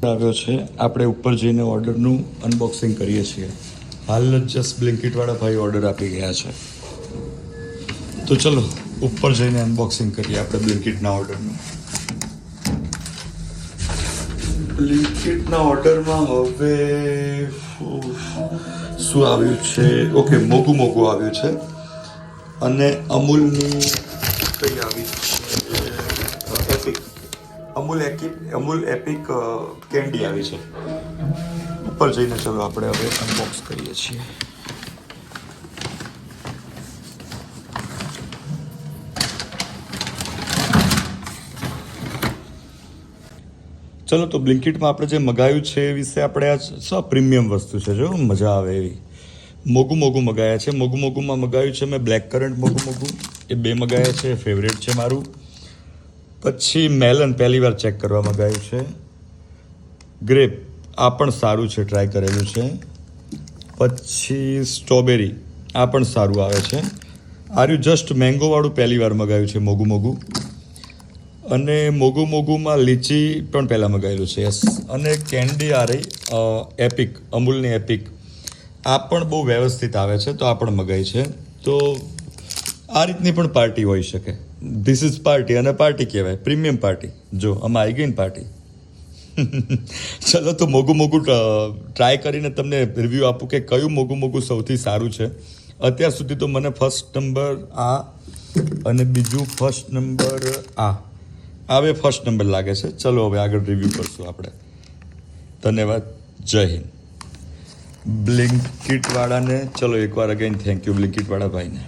આવ્યો છે આપણે ઉપર જઈને ઓર્ડરનું અનબોક્સિંગ કરીએ છીએ. હાલ જ જસ્ટ બ્લિંકિટવાળા ભાઈ ઓર્ડર આપી ગયા છે. તો ચલો ઉપર જઈને અનબોક્સિંગ કરીએ આપણે બ્લિંકિટના ઓર્ડરનું. બ્લિંકિટના ઓર્ડરમાં હવે શું આવ્યું છે? ઓકે, મોગું આવ્યું છે અને અમૂલની કઈ આવી છે એપિક અમૂલ એપિક કેન્ડી આવી છે. ઉપર જઈને ચલો આપણે હવે અનબોક્સ કરીએ છીએ. ચલો તો બ્લિંકિટમાં આપણે જે મગાવ્યું છે એ વિશે આપણે આ પ્રીમિયમ વસ્તુ છે, જો મજા આવે એવી. મોગું મગાવ્યા છે. મોગુંમાં મગાવ્યું છે મેં બ્લેક કરન્ટ મોગું, એ 2 મગાવ્યા છે, ફેવરેટ છે મારું. પછી મેલન પહેલી વાર ચેક કરવા મગાવ્યું છે. ગ્રેપ આ પણ સારું છે, ટ્રાય કરેલું છે. પછી સ્ટ્રોબેરી આ પણ સારું આવે છે. આર્યું જસ્ટ મેંગોવાળું પહેલી વાર મગાવ્યું છે મોગું. અને મોગુંમાં લીચી પણ પહેલાં મગાવેલું છે. યસ. અને કેન્ડી આ રહી એપિક, અમૂલની એપિક, આ પણ બહુ વ્યવસ્થિત આવે છે, તો આ પણ મગાવી છે. તો આ રીતની પણ પાર્ટી હોઈ શકે. ધીસ ઇઝ પાર્ટી, અને પાર્ટી કહેવાય, પ્રીમિયમ પાર્ટી. જો આમાં આવી ગઈ ને પાર્ટી. ચલો તો મોગું ટ્રાય કરીને તમને રિવ્યૂ આપું કે કયું મોગું સૌથી સારું છે. અત્યાર સુધી તો મને ફર્સ્ટ નંબર આ અને બીજું ફર્સ્ટ નંબર આ બે ફર્સ્ટ નંબર લાગે છે. ચલો હવે આગળ રિવ્યૂ કરશું આપણે. ધન્યવાદ. જય હિન્દ. બ્લિંકિટવાળાને ચલો એકવાર અગેન થેન્ક યુ. બ્લિંકિટવાળા ભાઈને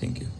થેન્ક યુ.